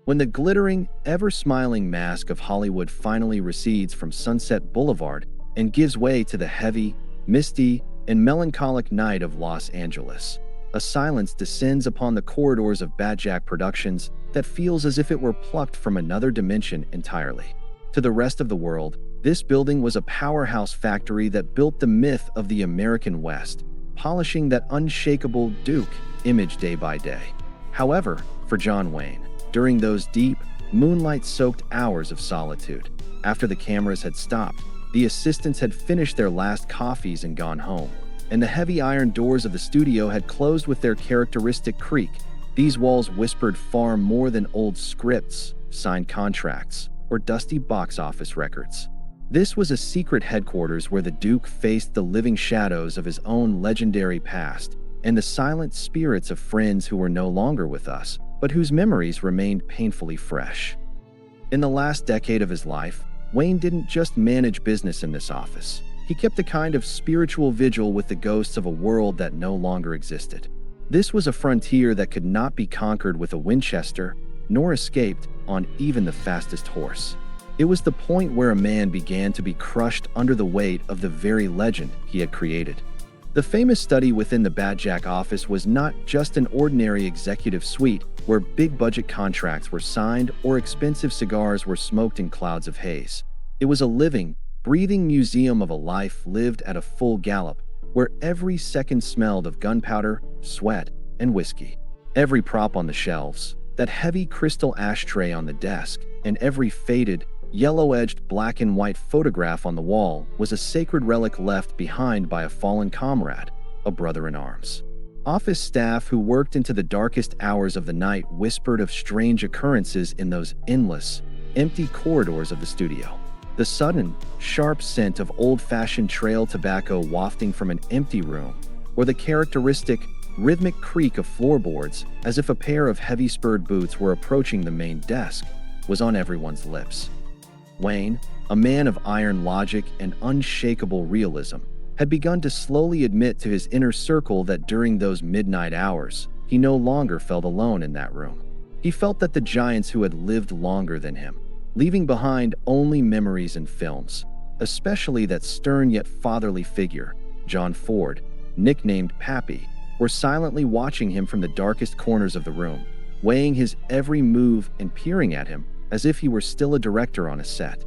When the glittering, ever-smiling mask of Hollywood finally recedes from Sunset Boulevard and gives way to the heavy, misty, and melancholic night of Los Angeles, a silence descends upon the corridors of Batjac Productions that feels as if it were plucked from another dimension entirely. To the rest of the world, this building was a powerhouse factory that built the myth of the American West, polishing that unshakable Duke image day by day. However, for John Wayne, during those deep, moonlight-soaked hours of solitude, after the cameras had stopped, the assistants had finished their last coffees and gone home, and the heavy iron doors of the studio had closed with their characteristic creak, these walls whispered far more than old scripts, signed contracts, or dusty box office records. This was a secret headquarters where the Duke faced the living shadows of his own legendary past and the silent spirits of friends who were no longer with us, but whose memories remained painfully fresh. In the last decade of his life, Wayne didn't just manage business in this office. He kept a kind of spiritual vigil with the ghosts of a world that no longer existed. This was a frontier that could not be conquered with a Winchester, nor escaped on even the fastest horse. It was the point where a man began to be crushed under the weight of the very legend he had created. The famous study within the Batjac office was not just an ordinary executive suite where big-budget contracts were signed or expensive cigars were smoked in clouds of haze. It was a living, breathing museum of a life lived at a full gallop, where every second smelled of gunpowder, sweat, and whiskey. Every prop on the shelves, that heavy crystal ashtray on the desk, and every faded, yellow-edged black and white photograph on the wall was a sacred relic left behind by a fallen comrade, a brother in arms. Office staff who worked into the darkest hours of the night whispered of strange occurrences in those endless, empty corridors of the studio. The sudden, sharp scent of old-fashioned trail tobacco wafting from an empty room, or the characteristic, rhythmic creak of floorboards as if a pair of heavy-spurred boots were approaching the main desk, was on everyone's lips. Wayne, a man of iron logic and unshakable realism, had begun to slowly admit to his inner circle that during those midnight hours, he no longer felt alone in that room. He felt that the giants who had lived longer than him, leaving behind only memories and films, especially that stern yet fatherly figure, John Ford, nicknamed Pappy, were silently watching him from the darkest corners of the room, weighing his every move and peering at him as if he were still a director on a set.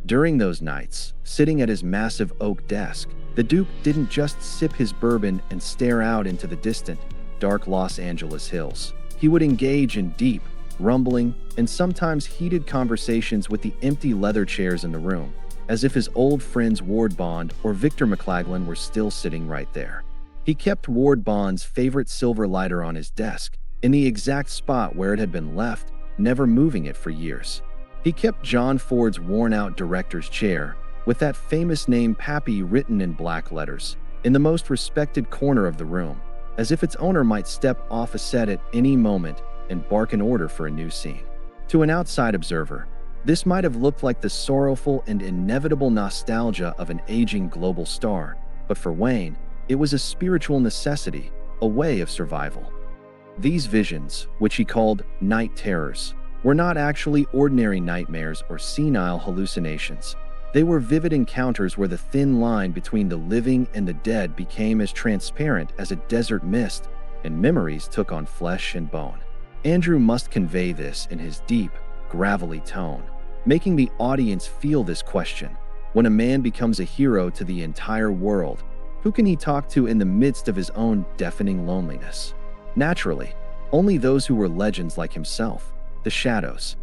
During those nights, sitting at his massive oak desk, the Duke didn't just sip his bourbon and stare out into the distant, dark Los Angeles hills. He would engage in deep, rumbling, and sometimes heated conversations with the empty leather chairs in the room, as if his old friends Ward Bond or Victor McLaglen were still sitting right there. He kept Ward Bond's favorite silver lighter on his desk, in the exact spot where it had been left, never moving it for years. He kept John Ford's worn-out director's chair, with that famous name Pappy written in black letters, in the most respected corner of the room, as if its owner might step off a set at any moment and bark an order for a new scene. To an outside observer, this might have looked like the sorrowful and inevitable nostalgia of an aging global star, but for Wayne, it was a spiritual necessity, a way of survival. These visions, which he called night terrors, were not actually ordinary nightmares or senile hallucinations. They were vivid encounters where the thin line between the living and the dead became as transparent as a desert mist, and memories took on flesh and bone. Andrew must convey this in his deep, gravelly tone, making the audience feel this question. When a man becomes a hero to the entire world, who can he talk to in the midst of his own deafening loneliness? Naturally, only those who were legends like himself, the shadows.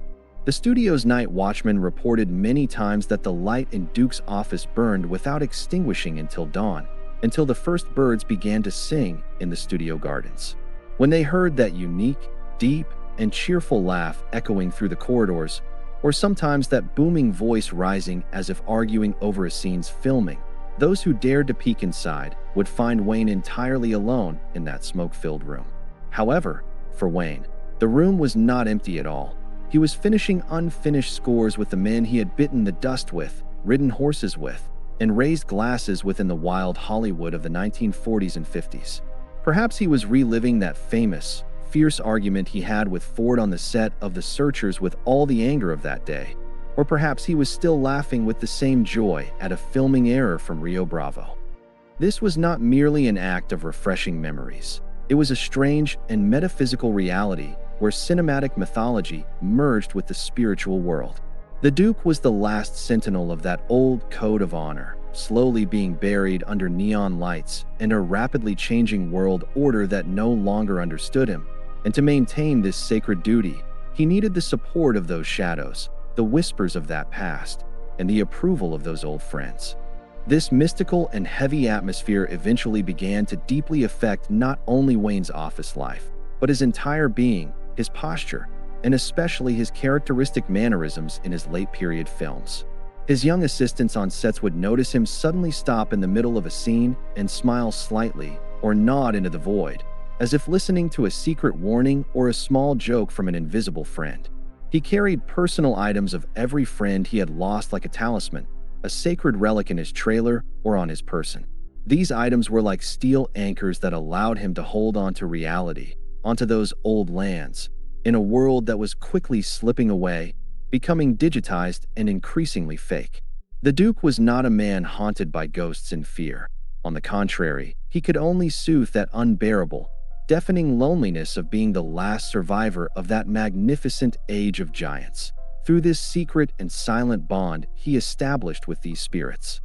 The studio's night watchman reported many times that the light in Duke's office burned without extinguishing until dawn, until the first birds began to sing in the studio gardens. When they heard that unique, deep, and cheerful laugh echoing through the corridors, or sometimes that booming voice rising as if arguing over a scene's filming, those who dared to peek inside would find Wayne entirely alone in that smoke-filled room. However, for Wayne, the room was not empty at all. He was finishing unfinished scores with the men he had bitten the dust with, ridden horses with, and raised glasses with in the wild Hollywood of the 1940s and 50s. Perhaps he was reliving that famous, fierce argument he had with Ford on the set of The Searchers with all the anger of that day. Or perhaps he was still laughing with the same joy at a filming error from Rio Bravo. This was not merely an act of refreshing memories. It was a strange and metaphysical reality where cinematic mythology merged with the spiritual world. The Duke was the last sentinel of that old code of honor, slowly being buried under neon lights and a rapidly changing world order that no longer understood him. And to maintain this sacred duty, he needed the support of those shadows, the whispers of that past, and the approval of those old friends. This mystical and heavy atmosphere eventually began to deeply affect not only Wayne's office life, but his entire being, his posture, and especially his characteristic mannerisms in his late-period films. His young assistants on sets would notice him suddenly stop in the middle of a scene and smile slightly or nod into the void, as if listening to a secret warning or a small joke from an invisible friend. He carried personal items of every friend he had lost like a talisman, a sacred relic in his trailer or on his person. These items were like steel anchors that allowed him to hold on to reality, onto those old lands, in a world that was quickly slipping away, becoming digitized and increasingly fake. The Duke was not a man haunted by ghosts and fear. On the contrary, he could only soothe that unbearable, deafening loneliness of being the last survivor of that magnificent age of giants. Through this secret and silent bond he established with these spirits.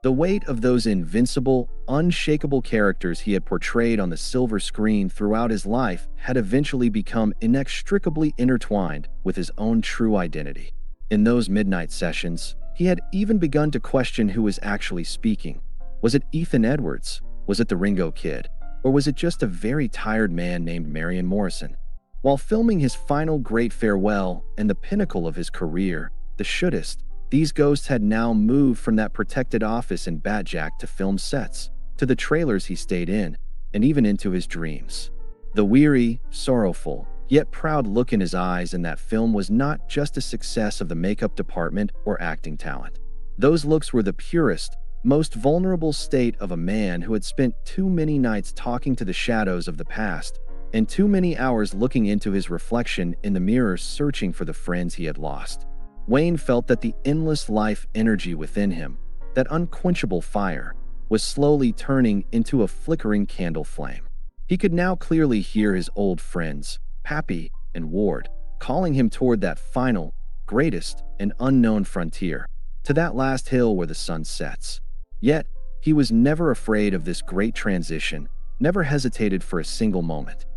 The weight of those invincible, unshakable characters he had portrayed on the silver screen throughout his life had eventually become inextricably intertwined with his own true identity. In those midnight sessions, he had even begun to question who was actually speaking. Was it Ethan Edwards? Was it the Ringo Kid? Or was it just a very tired man named Marion Morrison? While filming his final great farewell and the pinnacle of his career, The Shouldest, these ghosts had now moved from that protected office in Batjac to film sets, to the trailers he stayed in, and even into his dreams. The weary, sorrowful, yet proud look in his eyes in that film was not just a success of the makeup department or acting talent. Those looks were the purest, most vulnerable state of a man who had spent too many nights talking to the shadows of the past, and too many hours looking into his reflection in the mirror searching for the friends he had lost. Wayne felt that the endless life energy within him, that unquenchable fire, was slowly turning into a flickering candle flame. He could now clearly hear his old friends, Pappy and Ward, calling him toward that final, greatest, and unknown frontier, to that last hill where the sun sets. Yet, he was never afraid of this great transition, never hesitated for a single moment.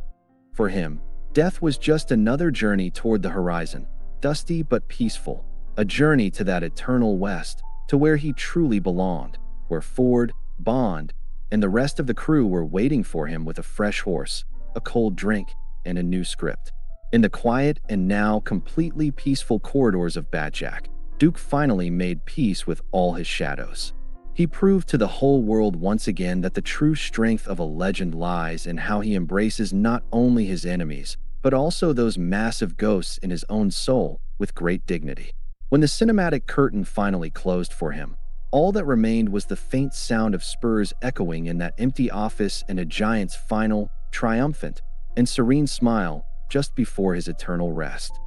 For him, death was just another journey toward the horizon, dusty but peaceful, a journey to that eternal west, to where he truly belonged, where Ford, Bond, and the rest of the crew were waiting for him with a fresh horse, a cold drink, and a new script. In the quiet and now completely peaceful corridors of Batjac, Duke finally made peace with all his shadows. He proved to the whole world once again that the true strength of a legend lies in how he embraces not only his enemies, but also those massive ghosts in his own soul with great dignity. When the cinematic curtain finally closed for him, all that remained was the faint sound of spurs echoing in that empty office and a giant's final, triumphant, and serene smile just before his eternal rest.